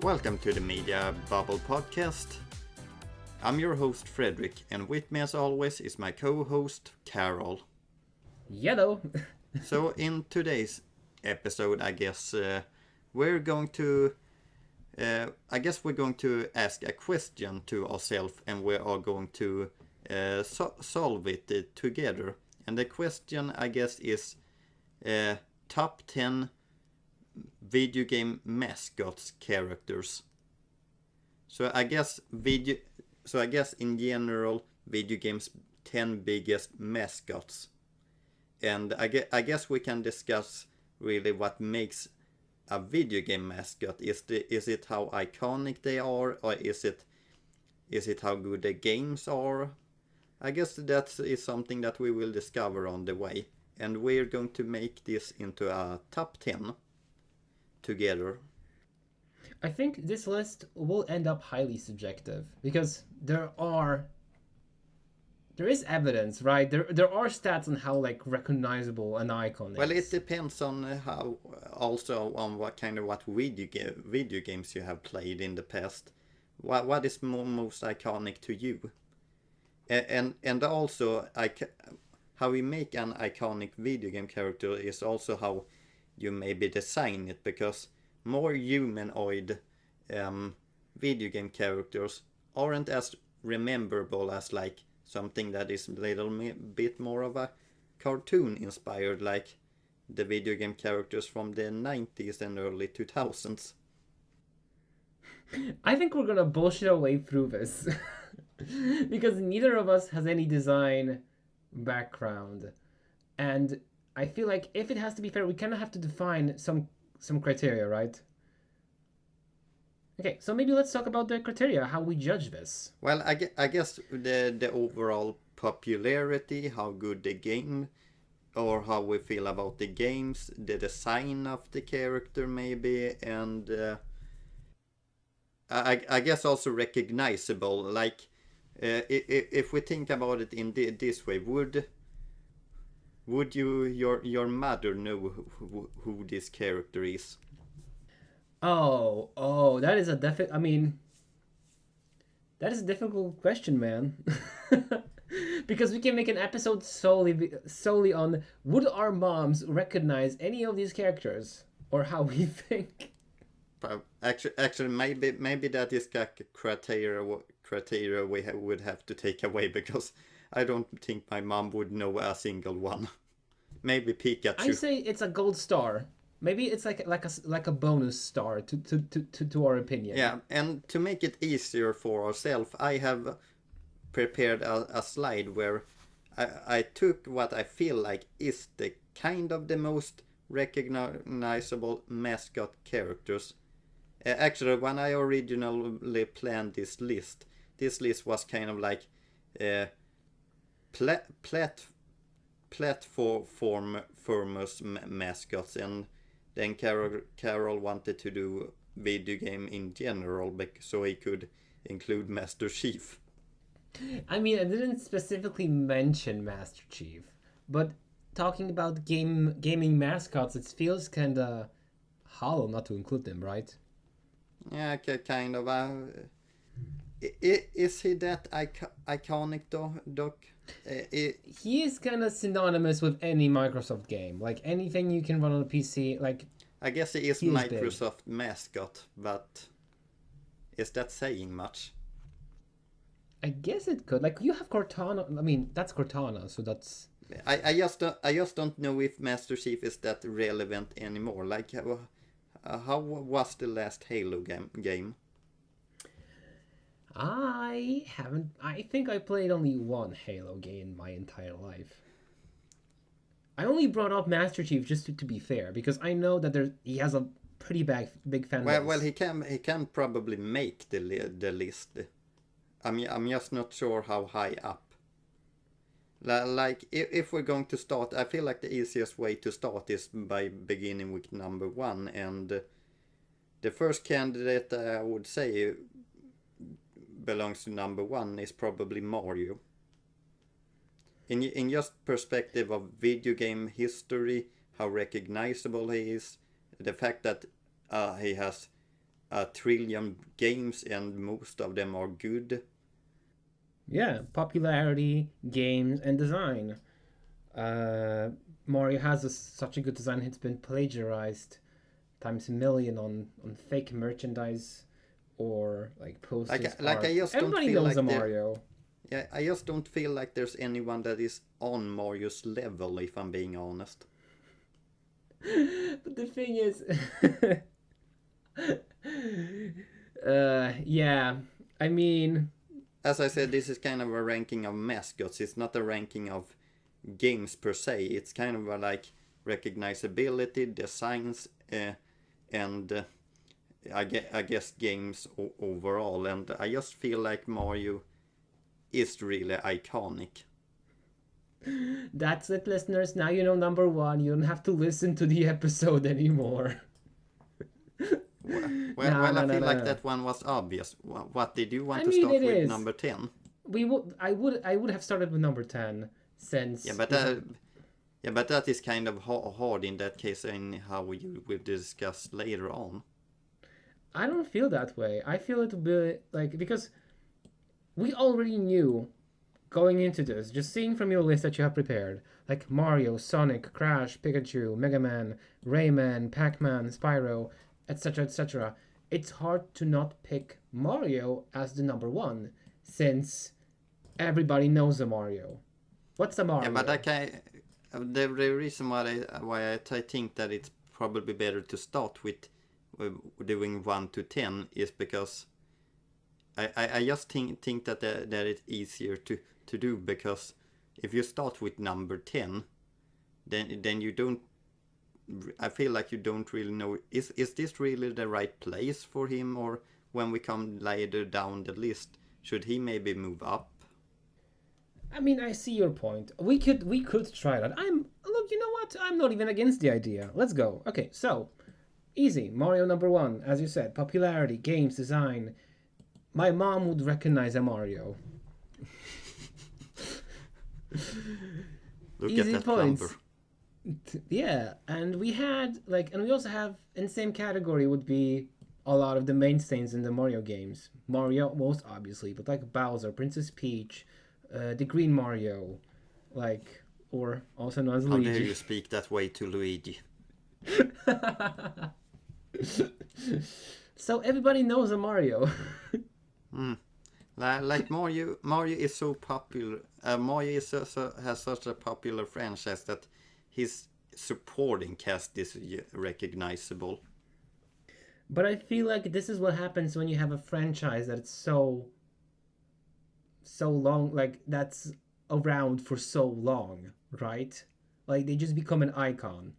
Welcome to the Media Bubble Podcast. I'm your host Fredrik, and with me as always is my co-host Karol. Yellow. So in today's episode, we're going to ask a question to ourselves, and we are going to solve it together. And the question, I guess, is top 10 video game mascots characters. So I guess in general, video games 10 biggest mascots. And I guess we can discuss really what makes a video game mascot. Is it how iconic they are, or is it how good the games are? I guess that is something that we will discover on the way. And we're going to make this into a top 10 together. I think this list will end up highly subjective because there is evidence, right? There are stats on how recognizable an icon is. Well, it depends on what video games you have played in the past. What is most iconic to you? And also how we make an iconic video game character is also how you maybe design it, because more humanoid video game characters aren't as rememberable as like something that is a little bit more of a cartoon inspired, like the video game characters from the 90s and early 2000s. I think we're gonna bullshit our way through this because neither of us has any design background, and I feel like if it has to be fair, we kind of have to define some criteria, right? Okay, so maybe let's talk about the criteria, how we judge this. Well, I guess the overall popularity, how good the game, or how we feel about the games, the design of the character maybe, and I guess also recognizable. Like, if we think about it in this way, would your mother know who this character is? Oh, that is that is a difficult question, man. Because we can make an episode solely on would our moms recognize any of these characters or how we think. Actually, maybe that is a criteria we would have to take away, because I don't think my mom would know a single one. Maybe Pikachu. I say it's a gold star. Maybe it's like a bonus star to our opinion. Yeah, and to make it easier for ourselves, I have prepared a slide where I took what I feel like is the kind of the most recognizable mascot characters. Actually, when I originally planned this list was kind of like platformers mascots, and then Karol wanted to do video game in general, so he could include Master Chief. I mean, I didn't specifically mention Master Chief, but talking about gaming mascots, it feels kinda hollow not to include them, right? Yeah, kind of. Is he that iconic, Doc? He is kind of synonymous with any Microsoft game. Like anything you can run on a PC, like... I guess he is Microsoft mascot, but is that saying much? I guess it could. Like, you have Cortana. I mean, that's Cortana, so that's... I just don't know if Master Chief is that relevant anymore. Like, how was the last Halo game? I think I played only one Halo game my entire life. I only brought up Master Chief just to be fair, because I know that he has a pretty big fan base. Well, he can probably make the list. I'm just not sure how high up. Like, if we're going to start, I feel like the easiest way to start is by beginning with number 1, and the first candidate I would say belongs to number 1 is probably Mario. In just perspective of video game history, how recognizable he is, the fact that he has a trillion games and most of them are good. Yeah, popularity, games, and design. Mario has such a good design, it's been plagiarized times a million on fake merchandise or like posters. Like I just don't Everybody feel knows like a Mario. Yeah, I just don't feel like there's anyone that is on Mario's level, if I'm being honest. But the thing is, yeah, I mean, As I said, this is kind of a ranking of mascots. It's not a ranking of games per se. It's kind of a like recognizability, designs, and I guess games overall. And I just feel like Mario is really iconic. that's it, listeners. Now you know number one. You don't have to listen to the episode anymore. I feel like that one was obvious. What did you want I to mean, start it with is. number 10? I would have started with number 10 since. Yeah, but that is kind of hard in that case, in how we will discuss later on. I don't feel that way. I feel it would be like because we already knew going into this, just seeing from your list that you have prepared, like Mario, Sonic, Crash, Pikachu, Mega Man, Rayman, Pac-Man, Spyro, etc., etc. It's hard to not pick Mario as the number one, since everybody knows a Mario. What's a Mario? Yeah, but the reason why I think that it's probably better to start with doing 1 to 10 is because I just think that it's easier to do, because if you start with number 10, then you don't. I feel like you don't really know, is this really the right place for him, or when we come later down the list, should he maybe move up? I mean, I see your point. We could try that. Look, you know what? I'm not even against the idea. Let's go. Okay, so easy. Mario number one, as you said, popularity, games, design. My mom would recognize a Mario. Look Easy at that points. number. Yeah, and we also have in the same category would be a lot of the mainstays in the Mario games. Mario, most obviously, but like Bowser, Princess Peach, the Green Mario, or also known as How Luigi. dare you speak that way to Luigi? So everybody knows a Mario. Like Mario is so popular. Mario has such a popular franchise that his supporting cast is recognizable. But I feel like this is what happens when you have a franchise that's so long, like that's around for so long, right? Like they just become an icon.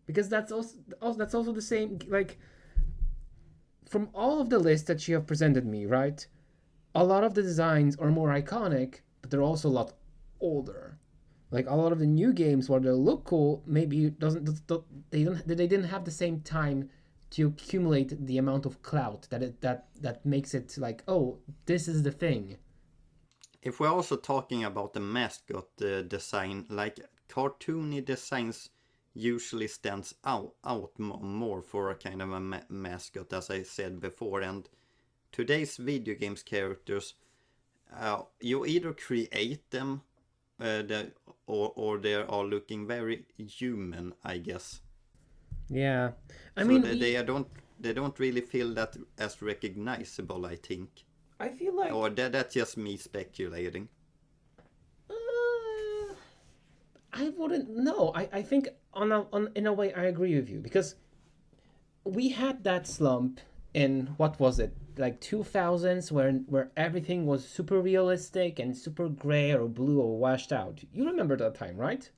Because that's also the same, like from all of the lists that you have presented me, right? A lot of the designs are more iconic, but they're also a lot older. Like a lot of the new games, while they look cool, maybe they didn't have the same time to accumulate the amount of clout that makes it like, oh, this is the thing. If we're also talking about the mascot design, like cartoony designs usually stands out more for a kind of a mascot, as I said before. And today's video games characters, you either create them or they are looking very human, I guess. Yeah, I So mean, they don't really feel that as recognizable, I think. I feel like, Or that's just me speculating. I wouldn't know. I think in a way I agree with you, because we had that slump in, what was it, like 2000s, where everything was super realistic and super gray or blue or washed out. You remember that time, right?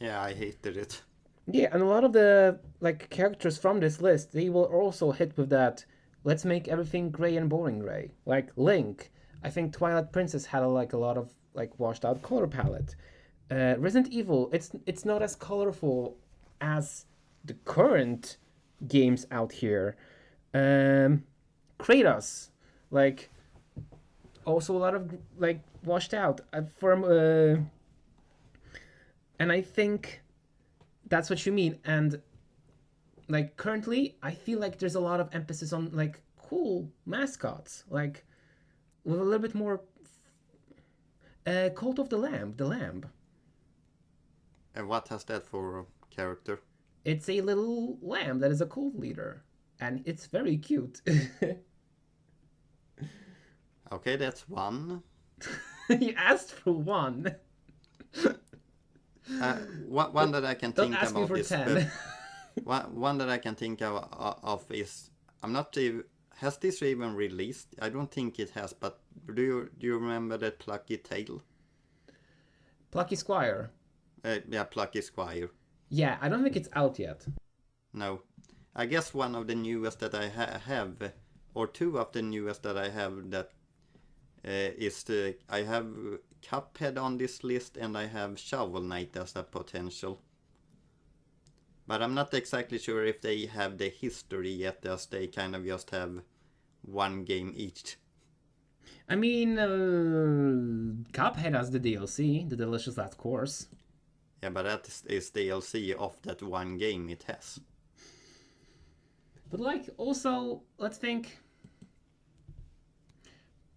Yeah, I hated it. Yeah, and a lot of the like characters from this list, they will also hit with that. Let's make everything gray and boring gray. Like Link, I think Twilight Princess had a lot of like washed out color palette. Resident Evil, it's not as colorful as the current games out here. Kratos, like also a lot of like washed out and I think that's what you mean. And like currently, I feel like there's a lot of emphasis on like cool mascots, like with a little bit more. Cult of the Lamb, the Lamb. And what has that for character? It's a little lamb that is a cult leader, and it's very cute. Okay, that's one. You asked for one. One that I can Don't think ask me about for is 10. one that I can think of is I'm not even. Has this even released? I don't think it has, but do you remember that Plucky Tail? Plucky Squire. Yeah, Plucky Squire. Yeah, I don't think it's out yet. No. I guess one of the newest that I have, or two of the newest that I have that is I have Cuphead on this list and I have Shovel Knight as a potential. But I'm not exactly sure if they have the history yet, as they kind of just have one game each. I mean, Cuphead has the DLC, the Delicious Last Course. Yeah, but that is DLC of that one game it has. But like, also, let's think.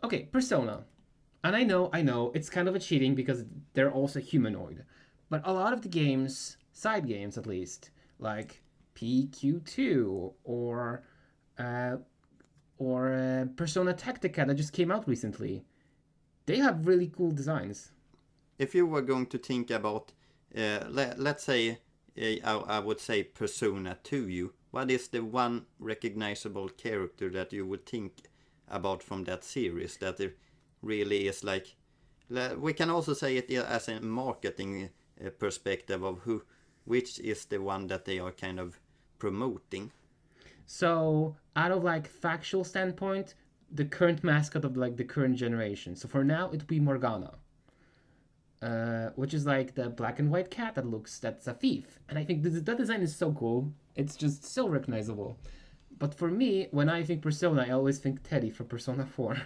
Okay, Persona. And I know, it's kind of a cheating because they're also humanoid. But a lot of the games, side games at least, like PQ2 or Persona Tactica that just came out recently, they have really cool designs. If you were going to think about, let's say, I would say Persona to you, what is the one recognizable character that you would think about from that series that it really is like? We can also say it as a marketing perspective of which is the one that they are kind of promoting. So, out of like factual standpoint, the current mascot of like the current generation. So for now, it'd be Morgana, which is like the black and white cat that's a thief, and I think that design is so cool. It's just so recognizable. But for me, when I think Persona, I always think Teddy from Persona 4,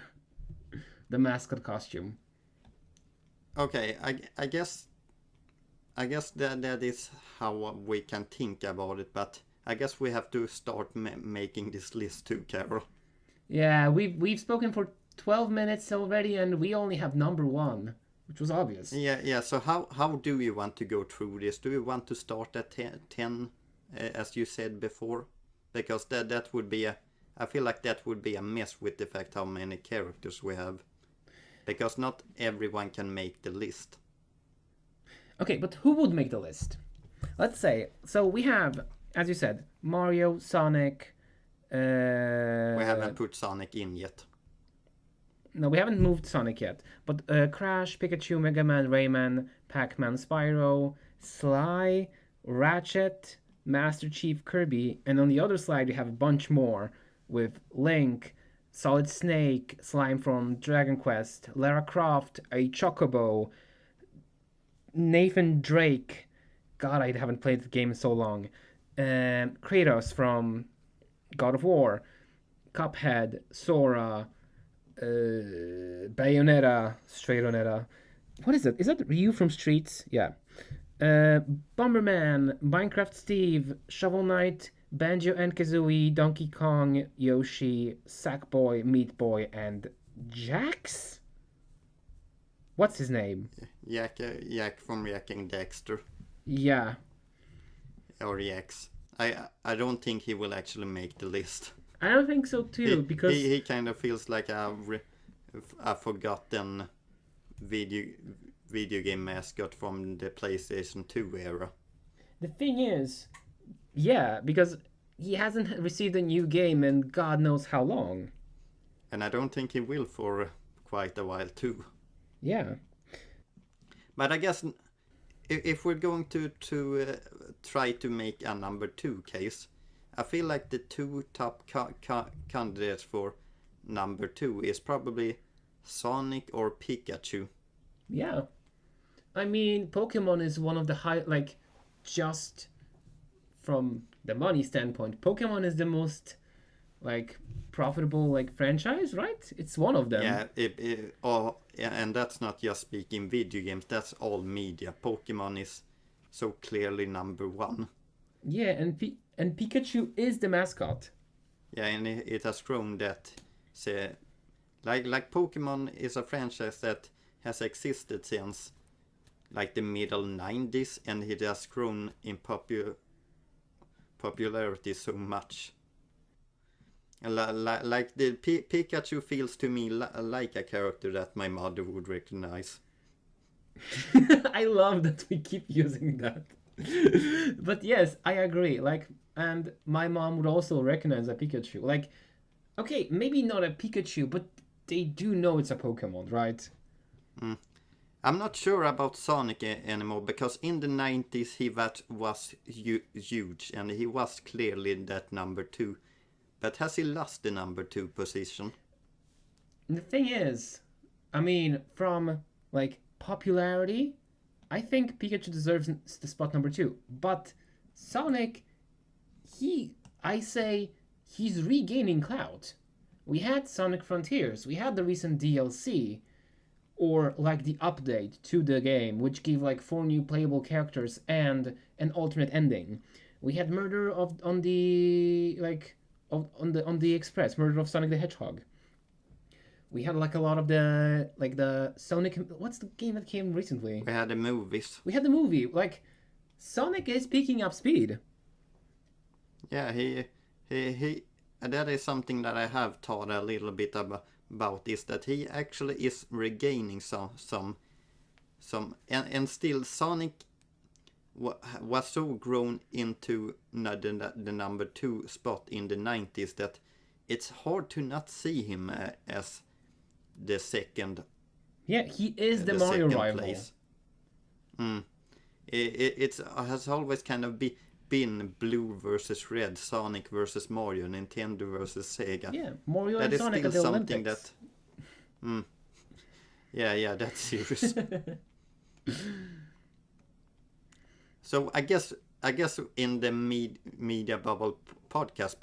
the mascot costume. Okay, I guess that is how we can think about it, but I guess we have to start making this list too, Karol. Yeah, we've spoken for 12 minutes already, and we only have number one, which was obvious. Yeah. So how do you want to go through this? Do you want to start at 10, as you said before? Because that would be I feel like that would be a mess with the fact how many characters we have. Because not everyone can make the list. Okay, but who would make the list? Let's say, so we have, as you said, Mario, Sonic. We haven't put Sonic in yet. No, we haven't moved Sonic yet. But Crash, Pikachu, Mega Man, Rayman, Pac-Man, Spyro, Sly, Ratchet, Master Chief, Kirby, and on the other side we have a bunch more with Link, Solid Snake, Slime from Dragon Quest, Lara Croft, a Chocobo, Nathan Drake. God, I haven't played the game in so long. Kratos from God of War, Cuphead, Sora, Bayonetta, Strayonetta. What is it? Is that Ryu from Streets? Yeah. Bomberman, Minecraft Steve, Shovel Knight, Banjo and Kazooie, Donkey Kong, Yoshi, Sackboy, Meat Boy, and Jax? What's his name? Yak from Yak and Dexter. Yeah. Or Yax. I don't think he will actually make the list. I don't think so too, because he kind of feels like a forgotten video game mascot from the PlayStation 2 era. the thing is, yeah, because he hasn't received a new game in God knows how long. And I don't think he will for quite a while too. Yeah. But I guess if we're going to try to make a number 2 case, I feel like the two top candidates for number 2 is probably Sonic or Pikachu. Yeah. I mean, Pokemon is one of the just from the money standpoint, Pokemon is the most, profitable, franchise, right? It's one of them. Yeah, and that's not just speaking video games, that's all media. Pokemon is so clearly number 1. Yeah, and And Pikachu is the mascot. Yeah, and it has grown that. So, like Pokemon is a franchise that has existed since like the middle 90s, and it has grown in popularity so much. Like the Pikachu feels to me like a character that my mother would recognize. I love that we keep using that. But yes, I agree. Like, and my mom would also recognize a Pikachu. Like, okay, maybe not a Pikachu, but they do know it's a Pokemon, right? I'm not sure about Sonic anymore, because in the 90s he was huge, and he was clearly that number 2. But has he lost the number 2 position? The thing is, I mean, from like popularity, I think Pikachu deserves the spot number 2. But Sonic, I say he's regaining clout. We had Sonic Frontiers, we had the recent DLC, or like the update to the game, which gave like 4 new playable characters and an alternate ending. We had Murder of on the like on the Express, Murder of Sonic the Hedgehog. We had like a lot of the Sonic. What's the game that came recently? We had the movies. We had the movie. Like, Sonic is picking up speed. Yeah, he that is something that I have thought a little bit about, is that he actually is regaining some and still Sonic was so grown into the number 2 spot in the 90s that it's hard to not see him as the second. Yeah, he is the Mario rival. Place. It has always kind of been blue versus red, Sonic versus Mario, Nintendo versus Sega. Yeah, Mario that and Sonic at the something Olympics. That. Yeah, that's serious. So I guess in the media bubble podcast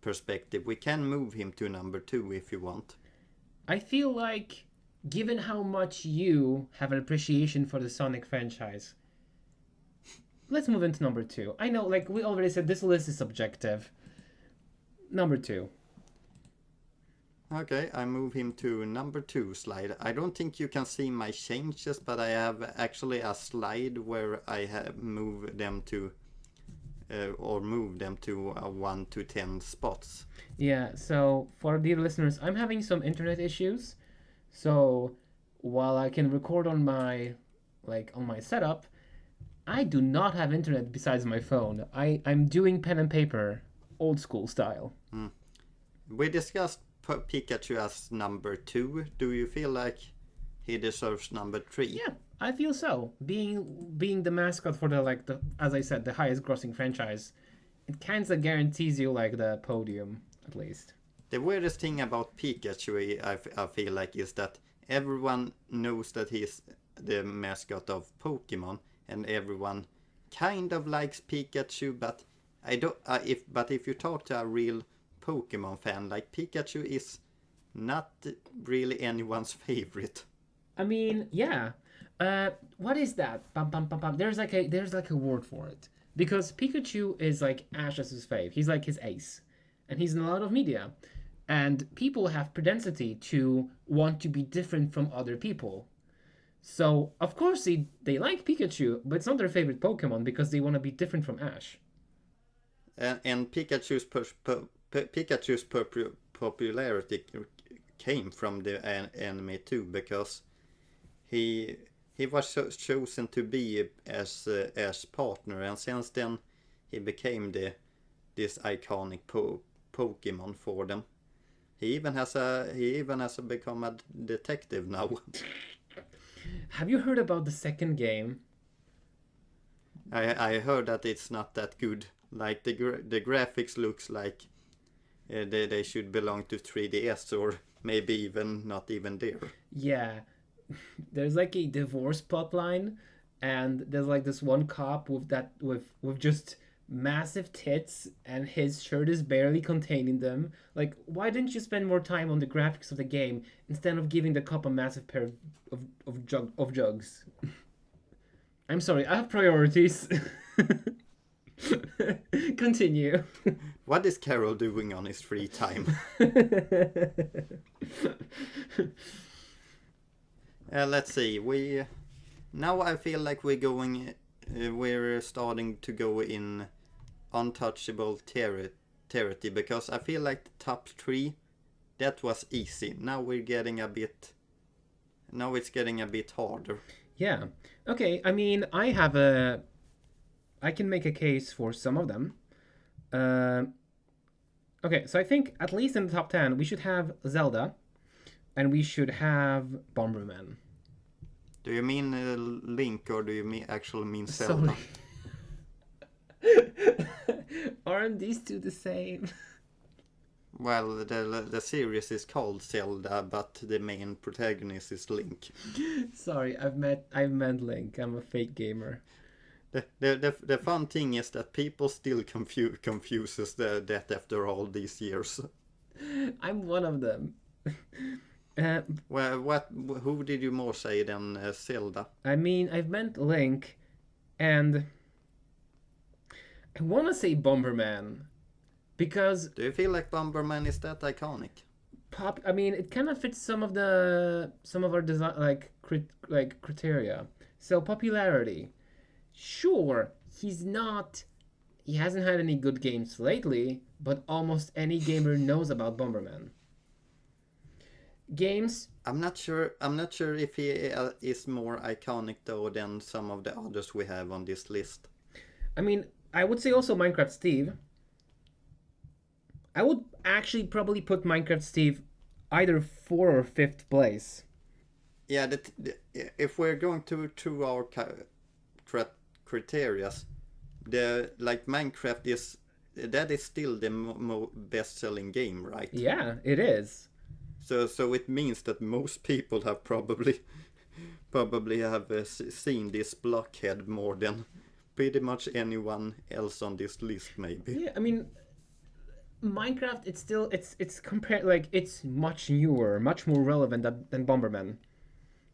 perspective, we can move him to number 2 if you want. I feel like, given how much you have an appreciation for the Sonic franchise, let's move into number 2. I know, like we already said, this list is subjective. Number 2. Okay, I move him to number 2 slide. I don't think you can see my changes, but I have actually a slide where I have moved them to 1 to 10 spots. Yeah, so for dear listeners, I'm having some internet issues. So while I can record on my setup, I do not have internet besides my phone. I'm doing pen and paper, old school style. We discussed Pikachu as number 2. Do you feel like he deserves number 3? Yeah, I feel so. Being the mascot for the as I said, the highest grossing franchise, it kind of guarantees you like the podium at least. The weirdest thing about Pikachu, I feel like, is that everyone knows that he's the mascot of Pokemon, and everyone kind of likes Pikachu, but if you talk to a real Pokemon fan, like, Pikachu is not really anyone's favorite. I mean, yeah. What is that? Bum, bum, bum, bum. There's like a word for it, because Pikachu is like Ash's fave. He's like his ace, and he's in a lot of media, and people have propensity to want to be different from other people. So of course they like Pikachu, but it's not their favorite Pokemon because they want to be different from Ash. And Pikachu's popularity came from the anime too, because he was chosen to be as partner, and since then he became this iconic Pokemon for them. He even has become a detective now. Have you heard about the second game? I heard that it's not that good. Like, the graphics looks like they should belong to 3DS, or maybe even not even there. Yeah, there's like a divorce plotline, and there's like this one cop with just massive tits, and his shirt is barely containing them. Like, why didn't you spend more time on the graphics of the game instead of giving the cop a massive pair of jugs? I'm sorry, I have priorities. Continue. What is Karol doing on his free time? Let's see. Now I feel like we're starting to go in untouchable territory, because I feel like the top 3, that was easy. Now it's getting a bit harder. Yeah. Okay, I mean, I can make a case for some of them. Okay, so I think at least in the top 10, we should have Zelda, and we should have Bomberman. Do you mean Link, or do you actually mean Zelda? Aren't these two the same? Well, the series is called Zelda, but the main protagonist is Link. Sorry, I've meant Link. I'm a fake gamer. The fun thing is that people still confuses that after all these years. I'm one of them. Well, who did you more say than Zelda? I mean, I've meant Link, and I want to say Bomberman, because Do you feel like Bomberman is that iconic? I mean, it kind of fits some of our design like criteria. So popularity, sure, he hasn't had any good games lately, but almost any gamer knows about Bomberman. Games. I'm not sure if he is more iconic though than some of the others we have on this list. I mean, I would say also Minecraft Steve. I would actually probably put Minecraft Steve either 4th or 5th place. Yeah, if we're going to our criteria, Minecraft is still the best-selling game, right? Yeah, it is. So it means that most people have probably have seen this blockhead more than pretty much anyone else on this list, maybe. Yeah, I mean, Minecraft, it's compared, like, it's much newer, much more relevant than Bomberman.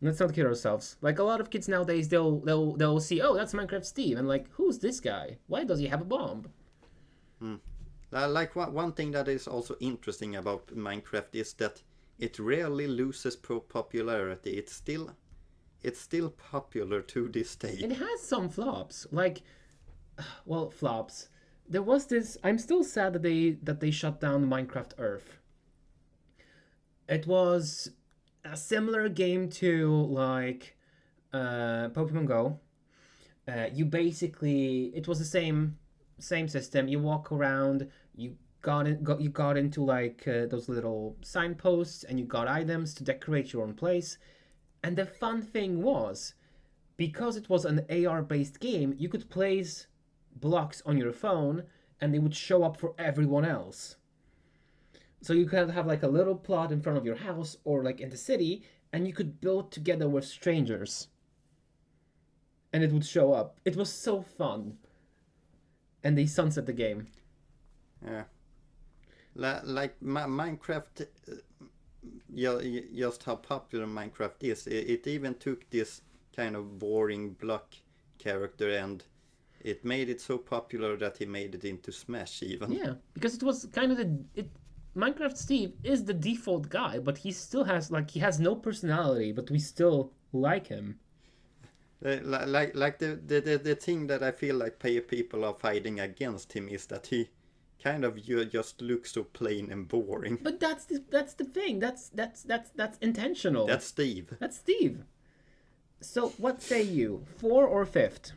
Let's not kid ourselves. Like, a lot of kids nowadays, they'll see, oh, that's Minecraft Steve, and like, who's this guy? Why does he have a bomb? Like one thing that is also interesting about Minecraft is that it rarely loses popularity. It's still popular to this day. It has some flops, like, well, flops. There was this. I'm still sad that they shut down Minecraft Earth. It was a similar game to like Pokemon Go. It was the same system. You walk around. You got into like those little signposts, and you got items to decorate your own place. And the fun thing was, because it was an AR-based game, you could place blocks on your phone, and they would show up for everyone else. So you could have like a little plot in front of your house or like in the city, and you could build together with strangers. And it would show up. It was so fun. And they sunset the game. Yeah. Like Minecraft, just how popular Minecraft is. It even took this kind of boring block character and it made it so popular that he made it into Smash even. Yeah, because it was kind of Minecraft Steve is the default guy, but he still has he has no personality, but we still like him. Like the thing that I feel like people are fighting against him is that he kind of just looks so plain and boring. But that's the thing. That's intentional. That's Steve. That's Steve. So what say you? 4 or 5th?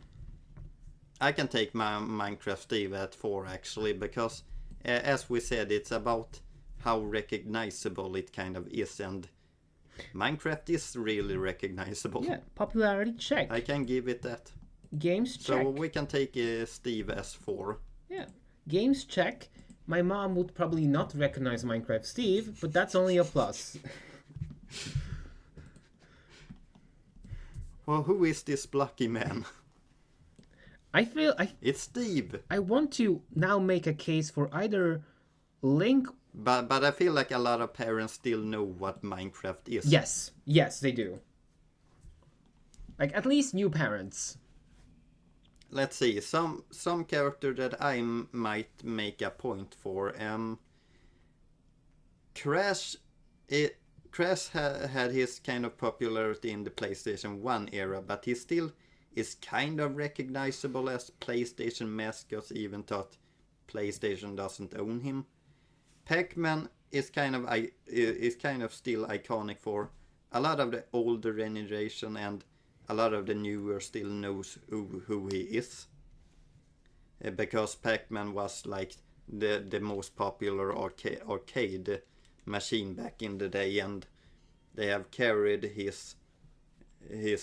I can take my Minecraft Steve at 4 actually, because as we said, it's about how recognizable it kind of is, and Minecraft is really recognizable. Yeah, popularity check. I can give it that. Games check. So we can take Steve as 4. Yeah. Games check. My mom would probably not recognize Minecraft Steve, but that's only a plus. Well, who is this blocky man? It's Steve. I want to now make a case for either Link. But I feel like a lot of parents still know what Minecraft is. Yes, they do. Like, at least new parents. let's see, some character that might make a point for. Crash, Crash had his kind of popularity in the PlayStation 1 era, but he still is kind of recognizable as PlayStation Mascots, even though PlayStation doesn't own him. Pac-Man is kind of still iconic for a lot of the older generation, and a lot of the newer still knows who he is. Because Pac-Man was like the most popular arcade machine back in the day, and they have carried his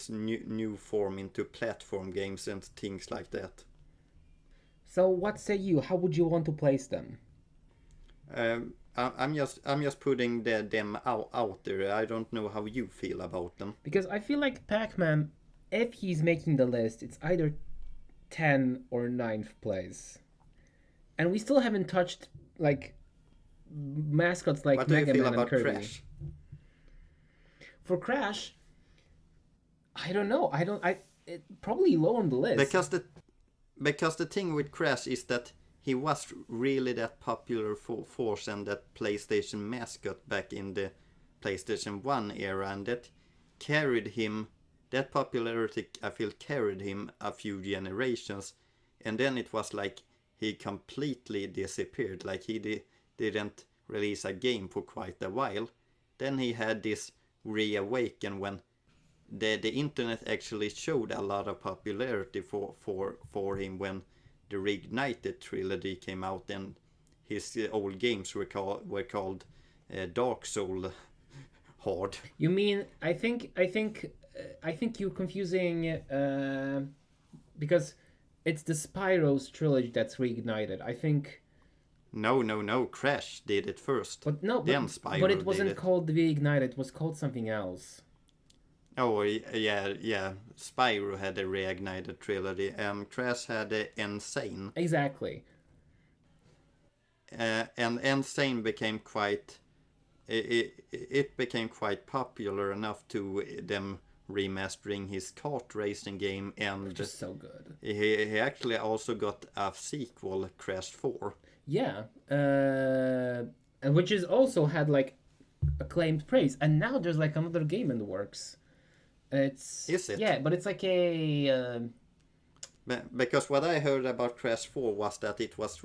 new form into platform games and things like that. So what say you? How would you want to place them? I'm just putting them out there. I don't know how you feel about them. Because I feel like Pac-Man, if he's making the list, it's either 10 or 9th place. And we still haven't touched like mascots like Mega Man and Kirby. Crash? For Crash, I don't know. Probably low on the list. Because the thing with Crash is that he was really that popular force and that PlayStation mascot back in the PlayStation 1 era, and that popularity, I feel, carried him a few generations, and then it was like he completely disappeared, like he didn't release a game for quite a while. Then he had this reawaken when the internet actually showed a lot of popularity for him when the Reignited trilogy came out, and his old games were called Dark Soul Hard. You mean I think you're confusing because it's the Spyro's trilogy that's Reignited. I think. No. Crash did it first. But no, then Spyro but it wasn't called the Reignited. It was called something else. Oh, yeah. Spyro had a Reignited trilogy. Crash had a Insane. Exactly. And Insane became quite... It became quite popular enough to them remastering his kart racing game, and... Which is so good. He actually also got a sequel, Crash 4. Yeah. And which is also had, like, acclaimed praise. And now there's, like, another game in the works. Is it? Yeah, but it's like a... Because what I heard about Crash 4 was that it was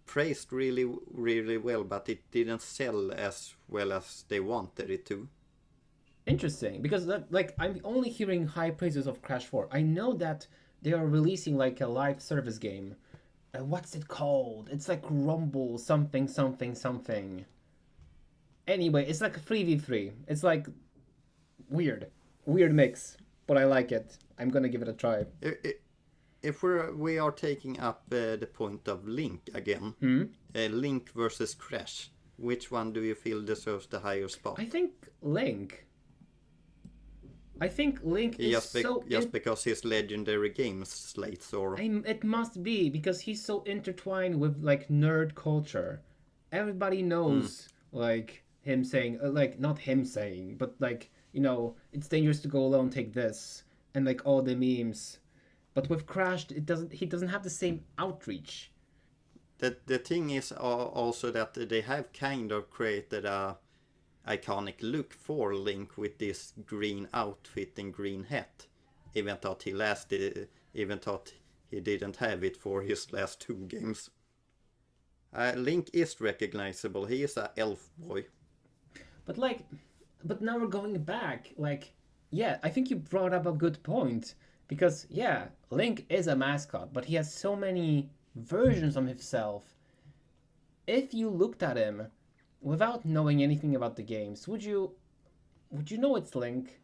praised really, really well, but it didn't sell as well as they wanted it to. Interesting, because I'm only hearing high praises of Crash 4. I know that they are releasing like a live service game. What's it called? It's like Rumble something. Anyway, it's like a 3v3. It's like weird mix, but I like it. I'm gonna give it a try. If we are taking up the point of Link again, Link versus Crash, which one do you feel deserves the higher spot? I think Link is just because his legendary games slates, or it must be because he's so intertwined with like nerd culture. Everybody knows like him saying like not him saying, but like, you know, it's dangerous to go alone, take this, and like all the memes. But with Crash, he doesn't have the same outreach. The thing is also that they have kind of created a iconic look for Link with this green outfit and green hat, even though he didn't have it for his last two games. Link is recognizable. He is a elf boy. But now we're going back. Like, yeah, I think you brought up a good point. Because, yeah, Link is a mascot, but he has so many versions of himself. If you looked at him without knowing anything about the games, would you know it's Link?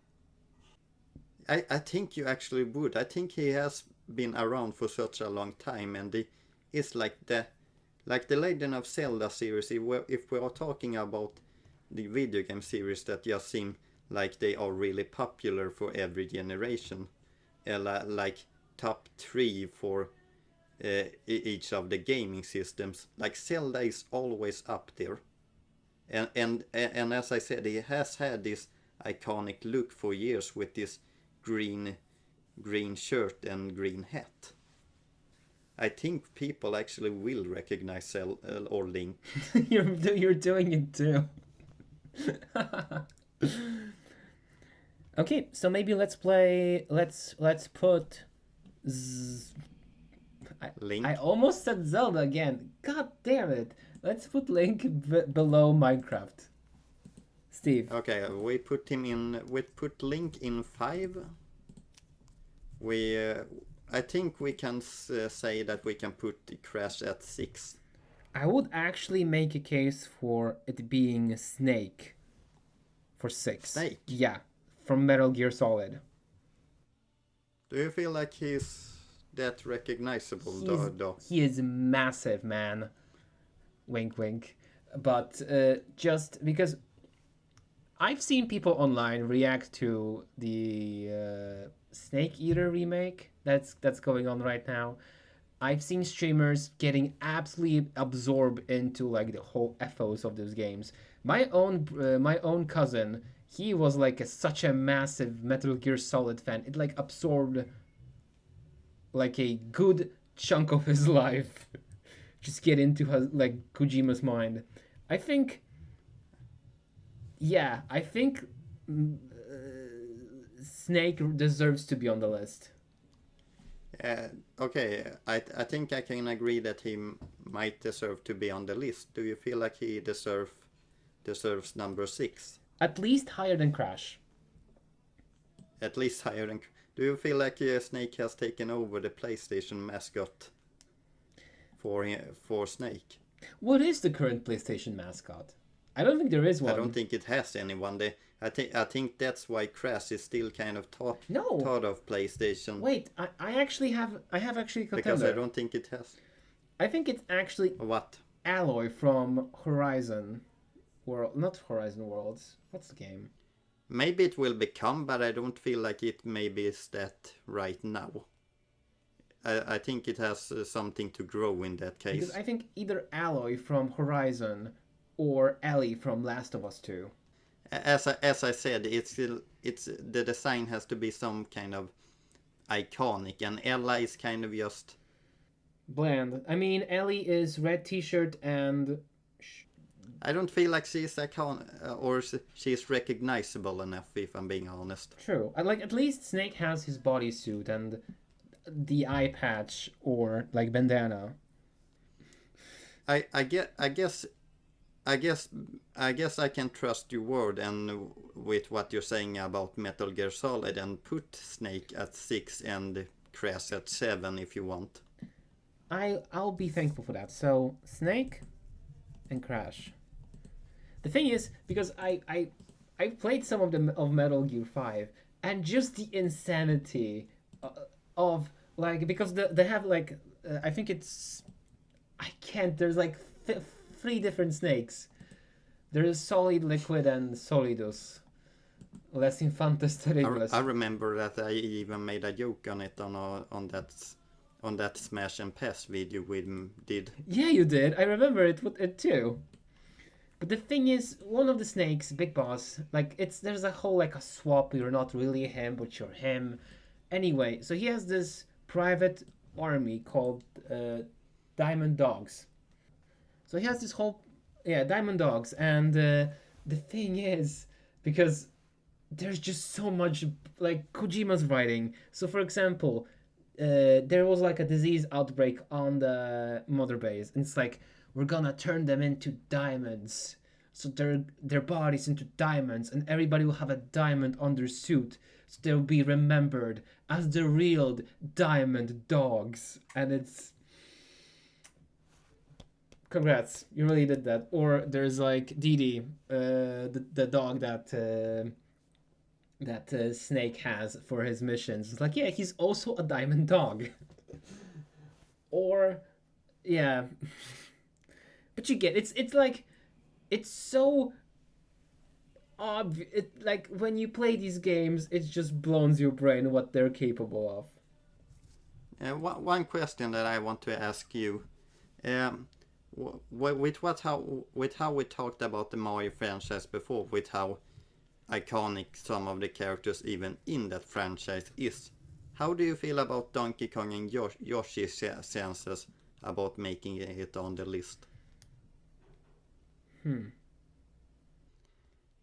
I think you actually would. I think he has been around for such a long time, and he is like the Legend of Zelda series. If we are talking about the video game series that just seem like they are really popular for every generation. Like top 3 for each of the gaming systems. Like Zelda is always up there, and as I said, he has had this iconic look for years with this green green shirt and green hat. I think people actually will recognize Cell or Link. You're doing it too. Okay, so maybe let's play. Let's put. Link. I almost said Zelda again. God damn it! Let's put Link below Minecraft. Steve. Okay, we put him in. We put Link in 5. I think we can say that we can put Crash at 6. I would actually make a case for it being Snake for 6. Snake? Yeah, from Metal Gear Solid. Do you feel like he's that recognizable though? He is massive, man. Wink, wink. But just because I've seen people online react to the Snake Eater remake that's going on right now. I've seen streamers getting absolutely absorbed into like the whole ethos of those games. My own cousin, he was like such a massive Metal Gear Solid fan. It like absorbed like a good chunk of his life. Just get into like Kojima's mind. I think Snake deserves to be on the list. Okay, I think I can agree that he might deserve to be on the list. Do you feel like he deserves number 6? At least higher than Crash. At least higher than... Do you feel like Snake has taken over the PlayStation mascot for Snake? What is the current PlayStation mascot? I don't think there is one. I don't think it has anyone. I think that's why Crash is still kind of thought of PlayStation. Wait, I have actually a contender. Because I don't think it has. I think it's actually What? Aloy from Horizon World, not Horizon Worlds. What's the game? Maybe it will become, but I don't feel like it maybe is that right now. I think it has something to grow in that case. Because I think either Aloy from Horizon or Ellie from Last of Us 2. As I said, it's the design has to be some kind of iconic, and Ella is kind of just bland. I mean, Ellie is red t-shirt and... I don't feel like she's iconic or she's recognizable enough, if I'm being honest. True. Like, at least Snake has his bodysuit and the eye patch or like bandana. I guess I can trust your word and with what you're saying about Metal Gear Solid and put Snake at 6 and Crash at 7 if you want. I'll be thankful for that. So Snake and Crash. The thing is, because I played some of Metal Gear 5 and just the insanity of like, because they have like I think it's there's like 3 different snakes. There is Solid, Liquid, and Solidus. Les Infantes Terribles. I remember that I even made a joke on it on that Smash and Pass video we did. Yeah, you did. I remember it too. But the thing is, one of the snakes, Big Boss, like there's a whole like a swap. You're not really him, but you're him. Anyway, so he has this private army called Diamond Dogs. So he has this whole Diamond Dogs, and the thing is, because there's just so much like Kojima's writing. So for example, there was like a disease outbreak on the mother base, and it's like, we're gonna turn them into diamonds, so their bodies into diamonds, and everybody will have a diamond on their suit, so they'll be remembered as the real Diamond Dogs. And it's congrats, you really did that. Or there's like Didi, the dog that Snake has for his missions. It's like, yeah, he's also a diamond dog. Or yeah. But you get, it's like, it's so obvious. Like, when you play these games, it just blows your brain what they're capable of. One question that I want to ask you, with how we talked about the Mario franchise before, with how iconic some of the characters even in that franchise is, How do you feel about Donkey Kong and Yoshi's senses about making it on the list?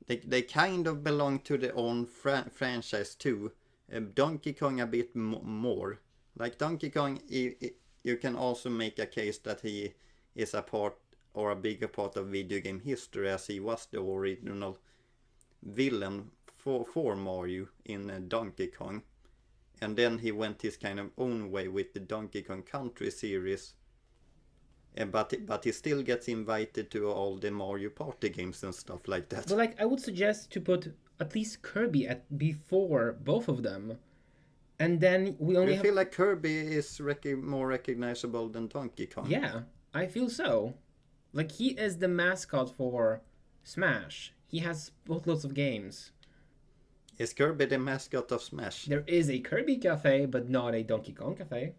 They kind of belong to their own franchise too. Donkey Kong a bit more. Like Donkey Kong, you can also make a case that he is a part or a bigger part of video game history, as he was the original villain for Mario in Donkey Kong. And then he went his kind of own way with the Donkey Kong Country series. But he still gets invited to all the Mario Party games and stuff like that. But like, I would suggest to put at least Kirby before both of them. And then we only feel like Kirby is more recognizable than Donkey Kong. Yeah, I feel so. Like, he is the mascot for Smash. He has boatloads of games. Is Kirby the mascot of Smash? There is a Kirby cafe, but not a Donkey Kong cafe.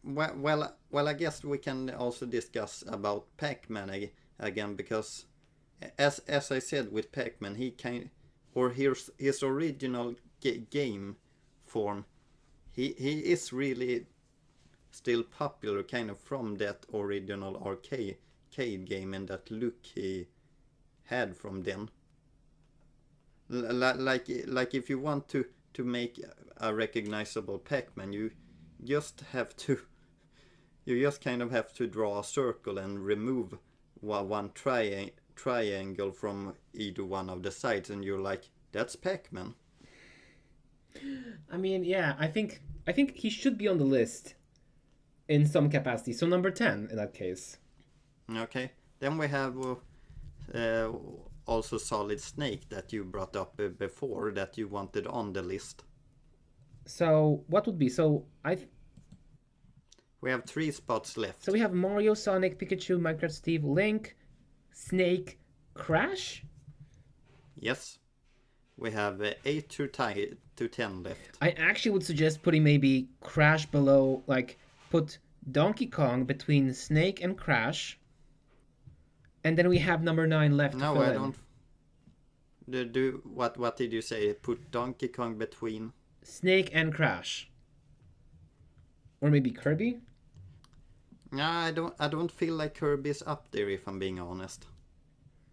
Well, I guess we can also discuss about Pac-Man again, because as I said with Pac-Man, his original game form, he is really still popular, kind of from that original arcade game and that look he had from then. Like if you want to make a recognizable Pac-Man, you just kind of have to draw a circle and remove one triangle from either one of the sides, and you're like, that's Pac-Man. I mean, yeah, I think he should be on the list in some capacity. So number 10 in that case. Okay, then we have also Solid Snake that you brought up before, that you wanted on the list. So what would be? We have 3 spots left. So we have Mario, Sonic, Pikachu, Minecraft Steve, Link, Snake, Crash? Yes. We have 8 to 10 left. I actually would suggest putting maybe Crash below, like put Donkey Kong between Snake and Crash. And then we have number 9 left. No, I don't. What did you say? Put Donkey Kong between Snake and Crash. Or maybe Kirby? No, I don't feel like Kirby's up there, if I'm being honest.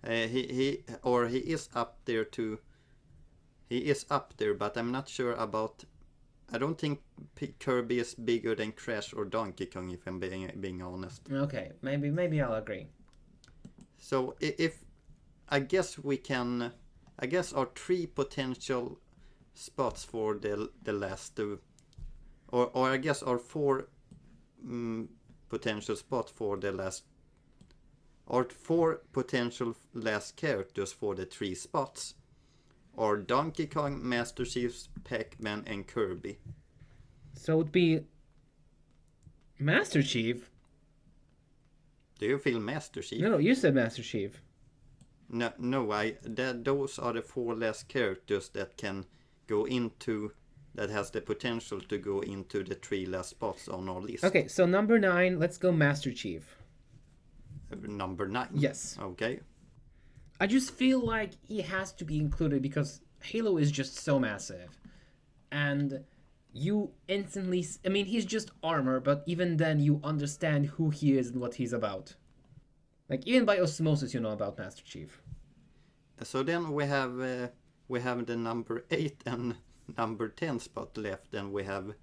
He is up there too. He is up there, but I'm not sure about. I don't think Kirby is bigger than Crash or Donkey Kong, if I'm being honest. Okay, maybe I'll agree. So if I guess our 3 potential spots for the last two, or I guess our 4 potential spots for the last, or 4 potential last characters for the 3 spots are Donkey Kong, Master Chief, Pac-Man, and Kirby. So it would be Master Chief. Do you feel Master Chief? No, you said Master Chief. No, those are the 4 last characters that can go into, that has the potential to go into the 3 last spots on our list. Okay, so number 9, let's go Master Chief. Number 9? Yes. Okay. I just feel like he has to be included because Halo is just so massive. And you instantly... I mean, he's just armor, but even then you understand who he is and what he's about. Like, even by osmosis you know about Master Chief. So then we have the number 8 and number 10 spot left, and we have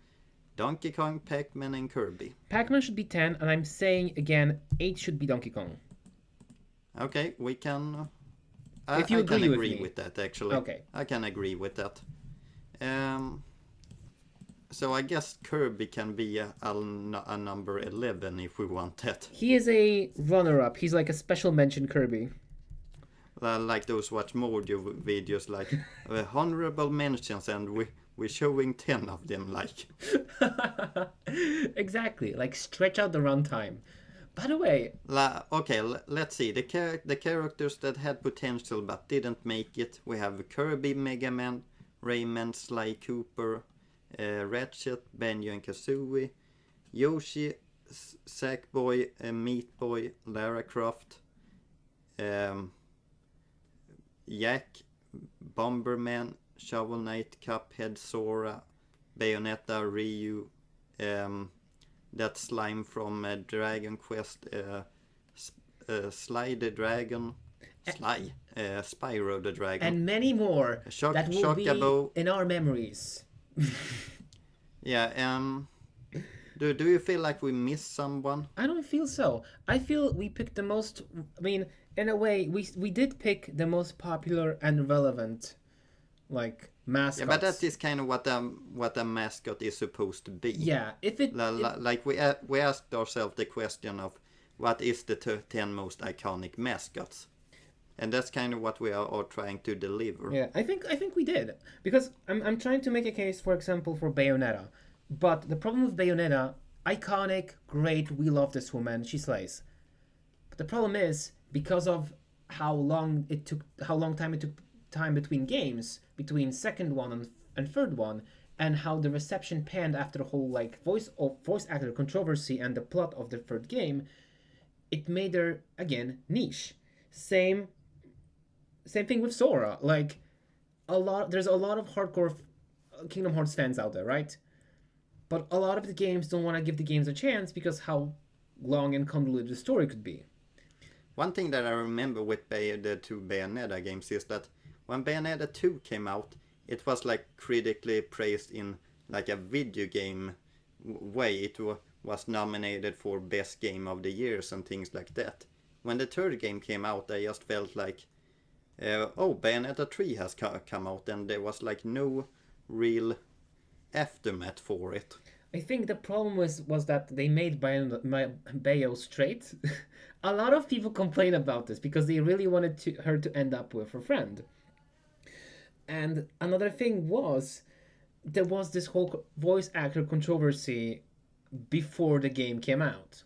Donkey Kong, Pac-Man, and Kirby. Pac-Man should be 10, and I'm saying again, 8 should be Donkey Kong. Okay, we can... If you I can agree with with that, actually. Okay. I can agree with that. So I guess Kirby can be a number 11 if we want that. He is a runner-up. He's like a special mention Kirby. Like those Watch Mojo videos, like honorable mentions, and we're showing 10 of them, like. Exactly, like stretch out the runtime. By the way... Okay, let's see. The characters that had potential but didn't make it. We have Kirby, Mega Man, Rayman, Sly Cooper, Ratchet, Banjo-Kazoiee, Yoshi, Sackboy, Meat Boy, Lara Croft, Yak, Bomberman, Shovel Knight, Cuphead, Sora, Bayonetta, Ryu, that slime from Dragon Quest, Sly the Dragon, Spyro the Dragon, and many more that will Chocobo. be in our memories. Yeah, do you feel like we missed someone? I don't feel so. I feel we picked the most. I mean, in a way, we did pick the most popular and relevant, like, mascots. Yeah, but that is kind of what a mascot is supposed to be. Yeah, if it like we asked ourselves the question of what is the 10 most iconic mascots, and that's kind of what we are trying to deliver. Yeah, I think we did, because I'm trying to make a case, for example, for Bayonetta. But the problem with Bayonetta, iconic, great, we love this woman, she slays. But the problem is, because of how long time it took between games, between second one and third one, and how the reception panned after the whole like voice actor controversy and the plot of the third game, it made her again niche. Same thing with Sora. Like there's a lot of hardcore Kingdom Hearts fans out there, right? But a lot of the games don't want to give the games a chance because how long and convoluted the story could be. One thing that I remember with the two Bayonetta games is that when Bayonetta 2 came out, it was like critically praised in like a video game way. It was nominated for best game of the years and things like that. When the third game came out, I just felt like, Bayonetta 3 has come out, and there was like no real aftermath for it. I think the problem was that they made Bayo straight. A lot of people complain about this because they really wanted her to end up with her friend. And another thing was, there was this whole voice actor controversy before the game came out.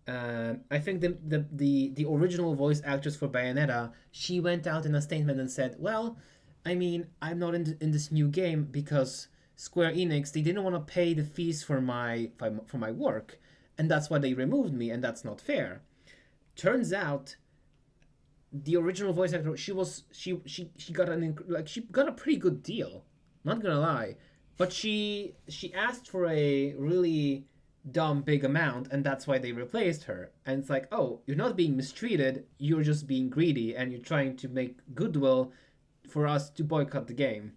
I think the original voice actress for Bayonetta, she went out in a statement and said, well, I mean, I'm not in this new game because Square Enix, they didn't want to pay the fees for my work, and that's why they removed me, and that's not fair. Turns out, the original voice actor, she got a pretty good deal, not gonna lie, but she asked for a really dumb big amount, and that's why they replaced her. And it's like, oh, you're not being mistreated, you're just being greedy, and you're trying to make goodwill for us to boycott the game.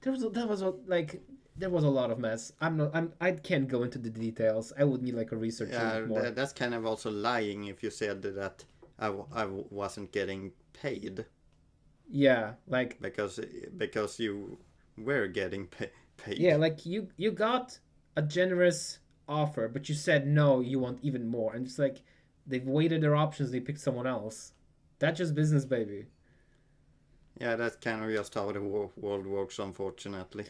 There was a lot of mess. I can't go into the details. I would need like a research. Yeah, that's kind of also lying if you said that I wasn't getting paid. Yeah, like because you were getting paid. Yeah, like you got a generous offer, but you said no, you want even more, and it's like they've weighted their options. They picked someone else. That's just business, baby. Yeah, that's kind of just how the world works, unfortunately.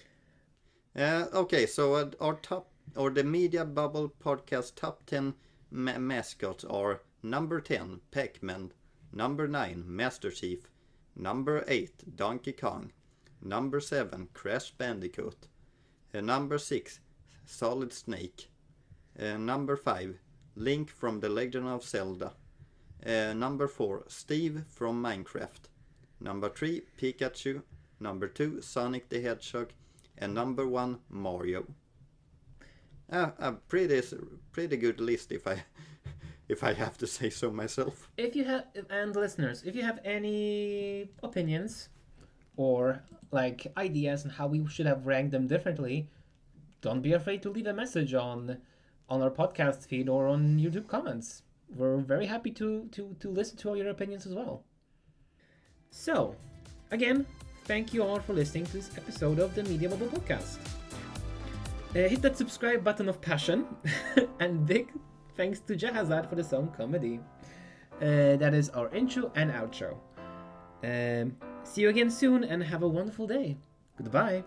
Okay, so the Media Bubble podcast top 10 mascots are number 10, Pac-man, number 9, Master Chief, number 8, Donkey Kong, number 7, Crash Bandicoot, number 6, Solid Snake, number 5, Link from the Legend of Zelda, number 4, Steve from Minecraft, number 3, Pikachu, number 2, Sonic the Hedgehog, and number 1, Mario. A pretty good list if I have to say so myself. And listeners, if you have any opinions or like ideas on how we should have ranked them differently, don't be afraid to leave a message on our podcast feed or on YouTube comments. We're very happy to listen to all your opinions as well. So, again, thank you all for listening to this episode of the Media Bubble Podcast. Hit that subscribe button of passion, and big thanks to Jahzzar for the song Comedie. That is our intro and outro. See you again soon, and have a wonderful day. Goodbye.